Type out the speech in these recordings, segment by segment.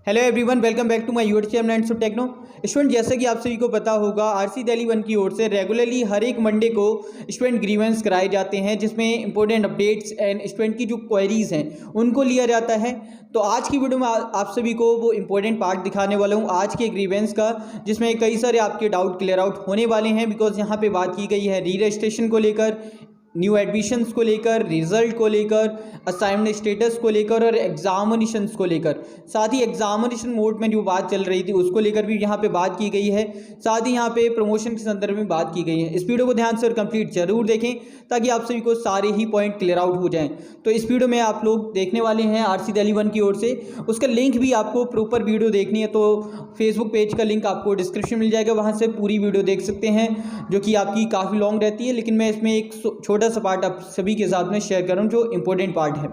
Hello everyone, welcome back to my YouTube channel and सब techno student. जैसे कि आप सभी को पता होगा, आरसी दिल्ली 1 की ओर से रेगुलरली हर एक मंडे को स्टूडेंट ग्रीवेंस कराए जाते हैं, जिसमें इंपॉर्टेंट अपडेट्स एंड स्टूडेंट की जो क्वेरीज हैं उनको लिया जाता है। तो आज की वीडियो में आप सभी को वो इंपॉर्टेंट पार्ट दिखाने वाला हूँ आज के ग्रीवेंस का, जिसमें कई सारे आपके डाउट क्लियर आउट होने वाले हैं। बिकॉज यहाँ पे बात की गई है री रजिस्ट्रेशन को लेकर, न्यू एडमिशन्स को लेकर, रिजल्ट को लेकर, असाइनमेंट स्टेटस को लेकर और एग्जामिनेशंस को लेकर। साथ ही एग्जामिनेशन मोड में जो बात चल रही थी उसको लेकर भी यहाँ पे बात की गई है। साथ ही यहाँ पे प्रमोशन के संदर्भ में बात की गई है। इस वीडियो को ध्यान से और कंप्लीट जरूर देखें ताकि आप सभी को सारे ही पॉइंट क्लियर आउट हो जाएं। तो इस वीडियो में आप लोग देखने वाले हैं आरसी दिल्ली 1 की ओर से, उसका लिंक भी आपको प्रॉपर वीडियो देखनी है तो फेसबुक पेज का लिंक आपको डिस्क्रिप्शन मिल जाएगा, वहाँ से पूरी वीडियो देख सकते हैं, जो कि आपकी काफ़ी लॉन्ग रहती है। लेकिन मैं इसमें एक छोटा सा पार्ट आप सभी के साथ में शेयर कर रहा हूँ जो इंपॉर्टेंट पार्ट है।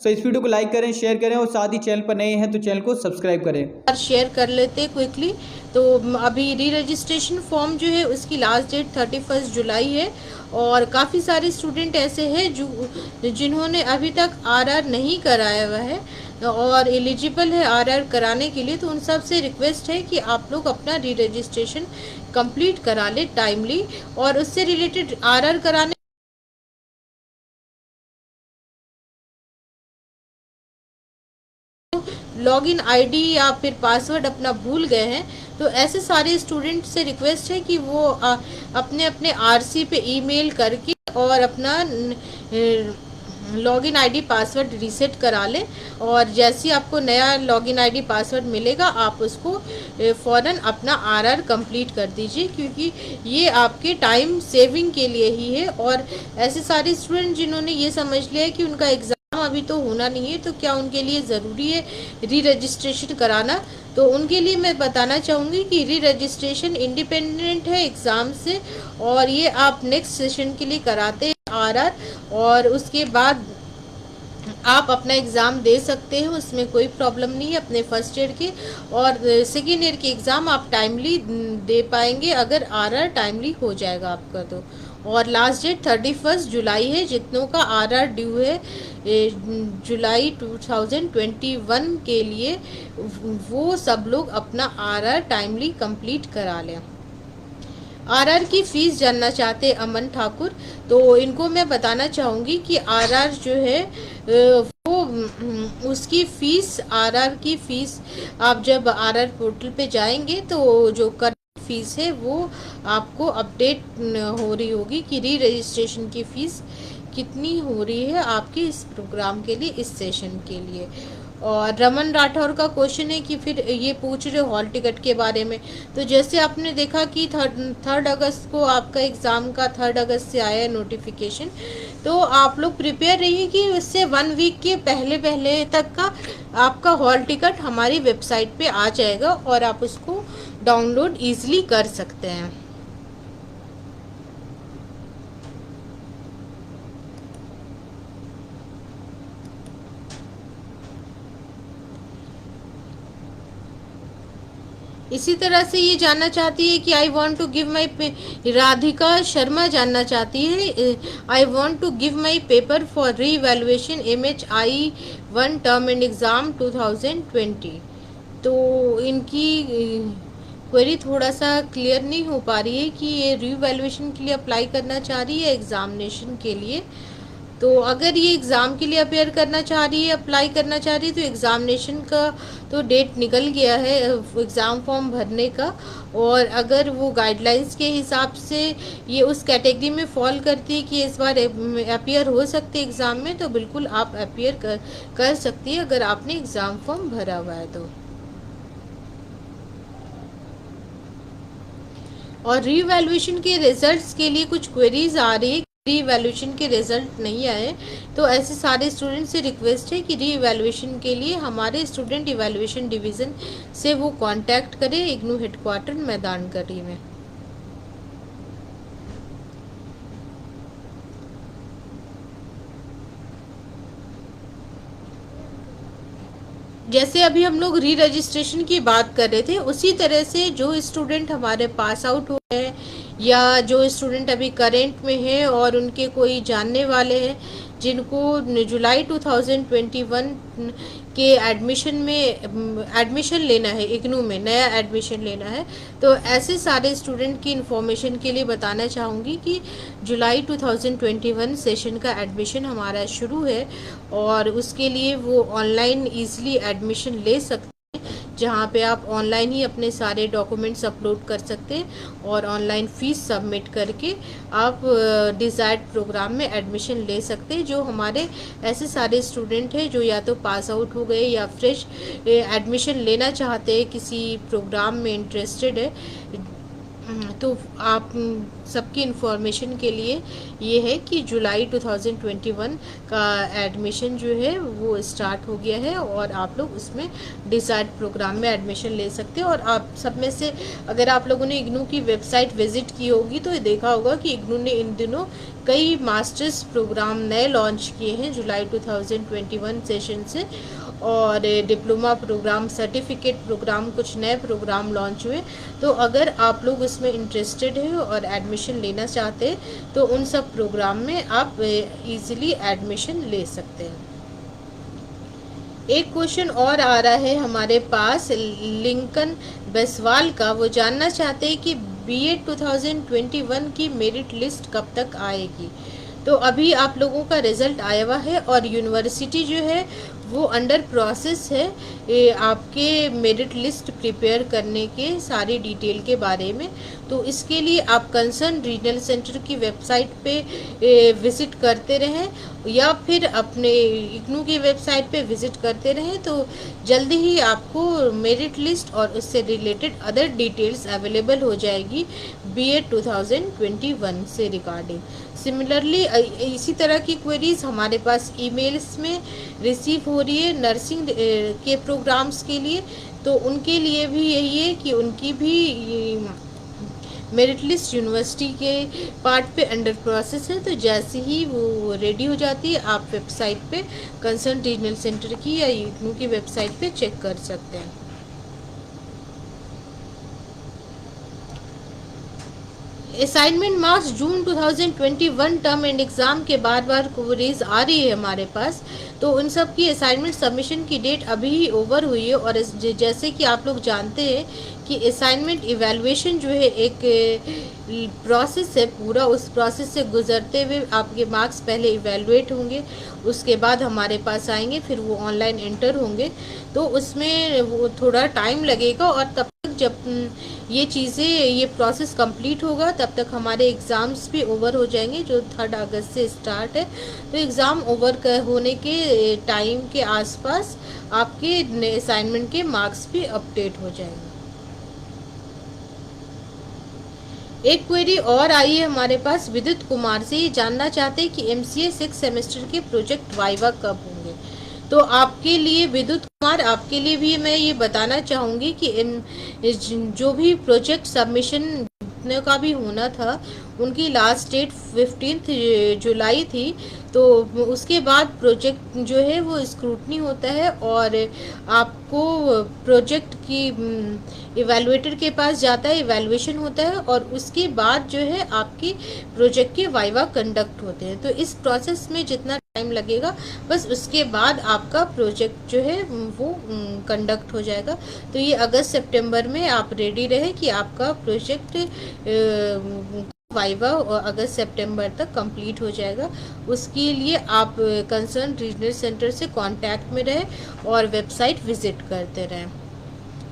सो इस वीडियो को लाइक करें, शेयर करें और साथ ही चैनल पर नए हैं तो चैनल को सब्सक्राइब करें। शेयर कर लेते क्विकली। तो अभी री रजिस्ट्रेशन फॉर्म जो है उसकी लास्ट डेट 31 जुलाई है और काफ़ी सारे स्टूडेंट ऐसे हैं जो जिन्होंने अभी तक आरआर नहीं कराया हुआ है और एलिजिबल है आरआर कराने के लिए। तो उन सब से रिक्वेस्ट है कि आप लोग अपना री रजिस्ट्रेशन कंप्लीट करा ले टाइमली, और उससे रिलेटेड आरआर कराने लॉगिन आईडी या फिर पासवर्ड अपना भूल गए हैं तो ऐसे सारे स्टूडेंट से रिक्वेस्ट है कि वो अपने अपने आरसी पे ईमेल करके और अपना लॉगिन आईडी पासवर्ड रीसेट करा लें। और जैसे ही आपको नया लॉगिन आईडी पासवर्ड मिलेगा आप उसको फ़ौरन अपना आरआर कंप्लीट कर दीजिए, क्योंकि ये आपके टाइम सेविंग के लिए ही है। और ऐसे सारे स्टूडेंट जिन्होंने ये समझ लिया है कि उनका एग्ज़ाम अभी तो होना नहीं है, तो क्या उनके लिए ज़रूरी है री रजिस्ट्रेशन कराना, तो उनके लिए मैं बताना चाहूँगी कि री रजिस्ट्रेशन इंडिपेंडेंट है एग्ज़ाम से, और ये आप नेक्स्ट सेशन के लिए कराते हैं आरआर, और उसके बाद आप अपना एग्ज़ाम दे सकते हैं, उसमें कोई प्रॉब्लम नहीं है अपने फर्स्ट ईयर के। और सेकेंड ईयर के एग्ज़ाम आप टाइमली दे पाएंगे अगर आरआर टाइमली हो जाएगा आपका तो। और लास्ट डेट 31 जुलाई है। जितनों का आरआर ड्यू है जुलाई 2021 के लिए, वो सब लोग अपना आरआर टाइमली कंप्लीट करा लें। आरआर की फ़ीस जानना चाहते हैं अमन ठाकुर, तो इनको मैं बताना चाहूँगी कि आरआर जो है वो उसकी फ़ीस, आरआर की फ़ीस आप जब आरआर पोर्टल पे जाएंगे तो जो कर फीस है वो आपको अपडेट हो रही होगी कि री रजिस्ट्रेशन की फ़ीस कितनी हो रही है आपके इस प्रोग्राम के लिए, इस सेशन के लिए। और रमन राठौर का क्वेश्चन है कि फिर ये पूछ रहे हॉल टिकट के बारे में। तो जैसे आपने देखा कि थर्ड अगस्त को आपका एग्ज़ाम का 3 अगस्त से आया है नोटिफिकेशन, तो आप लोग प्रिपेयर रहिए कि उससे 1 वीक के पहले तक का आपका हॉल टिकट हमारी वेबसाइट पे आ जाएगा और आप उसको डाउनलोड ईजिली कर सकते हैं। इसी तरह से ये जानना चाहती है कि I want to give my, Radhika Sharma जानना चाहती है I want to give my paper for reevaluation MHI-1 term end exam 2020। तो इनकी क्वेरी थोड़ा सा क्लियर नहीं हो पा रही है कि ये री इवेल्युएशन के लिए अप्लाई करना चाह रही है एग्ज़ामिनेशन के लिए। तो अगर ये एग्ज़ाम के लिए अपेयर करना चाह रही है, अप्लाई करना चाह रही है, तो एग्ज़ामिनेशन का तो डेट निकल गया है एग्ज़ाम फॉर्म भरने का। और अगर वो गाइडलाइंस के हिसाब से ये उस कैटेगरी में फॉल करती है कि इस बार अपेयर हो सकते एग्ज़ाम में, तो बिल्कुल आप अपेयर कर सकती है अगर आपने एग्ज़ाम फॉर्म भरा हुआ है तो। और री इवैल्यूएशन के रिजल्ट्स के लिए कुछ क्वेरीज आ रही है, री इवैल्यूएशन के रिजल्ट नहीं आए, तो ऐसे सारे स्टूडेंट से रिक्वेस्ट है कि री इवैल्यूएशन के लिए हमारे स्टूडेंट इवैल्यूएशन डिवीज़न से वो कांटेक्ट करें, इग्नू हेडक्वार्टर मैदान गढ़ी में। जैसे अभी हम लोग री रजिस्ट्रेशन की बात कर रहे थे, उसी तरह से जो स्टूडेंट हमारे पास आउट हुए हैं या जो स्टूडेंट अभी करेंट में हैं और उनके कोई जानने वाले हैं जिनको जुलाई 2021 के एडमिशन लेना है, इग्नू में नया एडमिशन लेना है, तो ऐसे सारे स्टूडेंट की इन्फॉर्मेशन के लिए बताना चाहूँगी कि जुलाई 2021 सेशन का एडमिशन हमारा शुरू है और उसके लिए वो ऑनलाइन ईजिली एडमिशन ले सकते हैं, जहाँ पे आप ऑनलाइन ही अपने सारे डॉक्यूमेंट्स अपलोड कर सकते हैं और ऑनलाइन फ़ीस सबमिट करके आप डिज़ायर्ड प्रोग्राम में एडमिशन ले सकते हैं। जो हमारे ऐसे सारे स्टूडेंट हैं जो या तो पास आउट हो गए या फ्रेश एडमिशन लेना चाहते हैं, किसी प्रोग्राम में इंटरेस्टेड है, तो आप सबकी इन्फॉर्मेशन के लिए ये है कि जुलाई 2021 का एडमिशन जो है वो स्टार्ट हो गया है और आप लोग उसमें डिज़ायर्ड प्रोग्राम में एडमिशन ले सकते हैं। और आप सब में से अगर आप लोगों ने इग्नू की वेबसाइट विज़िट की होगी तो ये देखा होगा कि इग्नू ने इन दिनों कई मास्टर्स प्रोग्राम नए लॉन्च किए हैं जुलाई 2021 सेशन से, और डिप्लोमा प्रोग्राम, सर्टिफिकेट प्रोग्राम, कुछ नए प्रोग्राम लॉन्च हुए। तो अगर आप लोग उसमें इंटरेस्टेड हैं और एडमिशन लेना चाहते हैं तो उन सब प्रोग्राम में आप इजीली एडमिशन ले सकते हैं। एक क्वेश्चन और आ रहा है हमारे पास लिंकन बेसवाल का, वो जानना चाहते हैं कि बीएड 2021 की मेरिट लिस्ट कब तक आएगी। तो अभी आप लोगों का रिज़ल्ट आया हुआ है और यूनिवर्सिटी जो है वो अंडर प्रोसेस है आपके मेरिट लिस्ट प्रिपेयर करने के सारी डिटेल के बारे में। तो इसके लिए आप कंसर्न रीजनल सेंटर की वेबसाइट पे विज़िट करते रहें या फिर अपने इग्नू की वेबसाइट पे विज़िट करते रहें, तो जल्दी ही आपको मेरिट लिस्ट और उससे रिलेटेड अदर डिटेल्स अवेलेबल हो जाएगी बीएड 2021 से रिगार्डिंग। सिमिलरली इसी तरह की क्वेरीज हमारे पास ईमेल्स में रिसीव हो रही है नर्सिंग के प्रोग्राम्स के लिए, तो उनके लिए भी यही है कि उनकी भी मेरिट लिस्ट यूनिवर्सिटी के पार्ट पे अंडर प्रोसेस है। तो जैसे ही वो रेडी हो जाती है आप वेबसाइट पे कंसर्न रीजनल सेंटर की या इग्नू की वेबसाइट पे चेक कर सकते हैं। असाइनमेंट मार्क्स जून 2021 टर्म एंड एग्ज़ाम के बार क्वेरीज आ रही है हमारे पास, तो उन सब की असाइनमेंट सबमिशन की डेट अभी ही ओवर हुई है। और जैसे कि आप लोग जानते हैं कि असाइनमेंट इवैल्यूएशन जो है एक प्रोसेस है पूरा, उस प्रोसेस से गुजरते हुए आपके मार्क्स पहले इवैल्यूएट होंगे, उसके बाद हमारे पास आएंगे, फिर वो ऑनलाइन एंटर होंगे। तो उसमें वो थोड़ा टाइम लगेगा और तब तक जब ये चीज़ें, ये प्रोसेस कंप्लीट होगा तब तक हमारे एग्ज़ाम्स भी ओवर हो जाएंगे, जो 3 अगस्त से स्टार्ट है। तो एग्ज़ाम ओवर होने के टाइम के आसपास आपके असाइनमेंट के मार्क्स भी अपडेट हो जाएंगे। एक क्वेरी और आई है हमारे पास विद्युत कुमार से, ये जानना चाहते हैं कि एमसीए 6 सेमेस्टर के प्रोजेक्ट वाइवा कब होंगे। तो आपके लिए विद्युत कुमार, आपके लिए भी मैं ये बताना चाहूँगी कि जो भी प्रोजेक्ट सबमिशन का भी होना था उनकी लास्ट डेट 15 जुलाई थी। तो उसके बाद प्रोजेक्ट जो है वो स्क्रूटनी होता है और आपको प्रोजेक्ट की इवैल्यूएटर के पास जाता है, इवैल्यूएशन होता है और उसके बाद जो है आपकी प्रोजेक्ट के वाइवा कंडक्ट होते हैं। तो इस प्रोसेस में जितना टाइम लगेगा बस उसके बाद आपका प्रोजेक्ट जो है वो कंडक्ट हो जाएगा। तो ये अगस्त सितंबर में आप रेडी रहे कि आपका प्रोजेक्ट वाइवा अगस्त सितंबर तक कंप्लीट हो जाएगा। उसके लिए आप कंसर्न रीजनल सेंटर से कांटेक्ट में रहें और वेबसाइट विजिट करते रहें,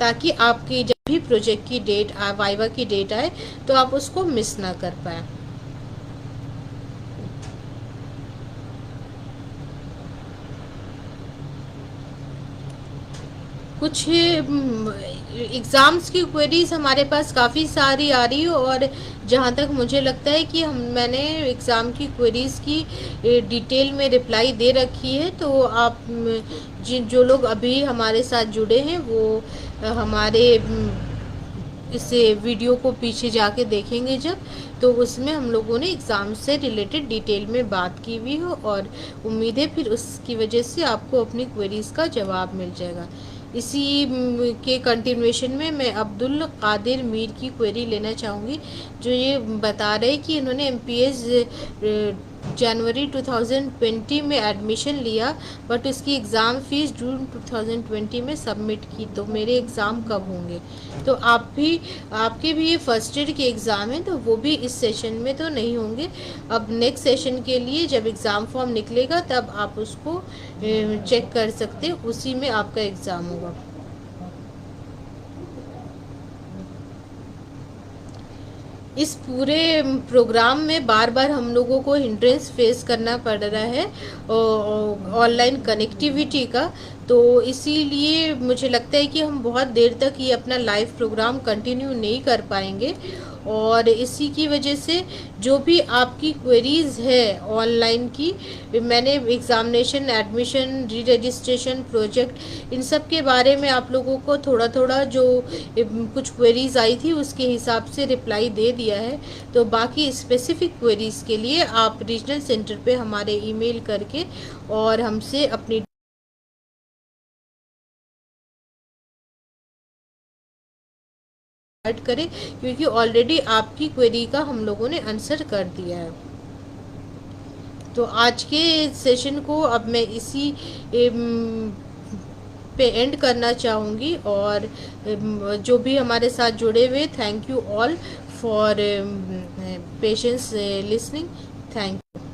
ताकि आपकी जब भी प्रोजेक्ट की डेट, वाइवा की डेट आए तो आप उसको मिस ना कर पाए। कुछ एग्ज़ाम्स की क्वेरीज हमारे पास काफ़ी सारी आ रही है और जहाँ तक मुझे लगता है कि मैंने एग्ज़ाम की क्वेरीज़ की डिटेल में रिप्लाई दे रखी है। तो आप जो लोग अभी हमारे साथ जुड़े हैं वो हमारे इस वीडियो को पीछे जाके देखेंगे जब, तो उसमें हम लोगों ने एग्ज़ाम से रिलेटेड डिटेल में बात की हुई हो और उम्मीद है फिर उसकी वजह से आपको अपनी क्वेरीज़ का जवाब मिल जाएगा। इसी के कंटिन्यूएशन में मैं अब्दुल कादिर मीर की क्वेरी लेना चाहूँगी, जो ये बता रहे कि इन्होंने एमपीएस जनवरी 2020 में एडमिशन लिया, बट उसकी एग्ज़ाम फ़ीस जून 2020 में सबमिट की। तो मेरे एग्ज़ाम कब होंगे? तो आपके भी ये फर्स्ट ईयर के एग्ज़ाम हैं, तो वो भी इस सेशन में तो नहीं होंगे। अब नेक्स्ट सेशन के लिए जब एग्ज़ाम फॉर्म निकलेगा तब आप उसको चेक कर सकते हैं, उसी में आपका एग्ज़ाम होगा। इस पूरे प्रोग्राम में बार बार हम लोगों को हिंड्रेंस फेस करना पड़ रहा है ऑनलाइन कनेक्टिविटी का। तो इसीलिए मुझे लगता है कि हम बहुत देर तक ये अपना लाइव प्रोग्राम कंटिन्यू नहीं कर पाएंगे, और इसी की वजह से जो भी आपकी क्वेरीज़ है ऑनलाइन की, मैंने examination, admission, re registration, project, इन सब के बारे में आप लोगों को थोड़ा थोड़ा जो कुछ क्वेरीज़ आई थी उसके हिसाब से रिप्लाई दे दिया है। तो बाकी स्पेसिफिक क्वेरीज़ के लिए आप रीजनल सेंटर पे हमारे ईमेल करके और हमसे अपनी करें, क्योंकि ऑलरेडी आपकी क्वेरी का हम लोगों ने आंसर कर दिया है। तो आज के सेशन को अब मैं इसी पे एंड करना चाहूँगी, और जो भी हमारे साथ जुड़े हुए, thank you all for patience listening. Thank you.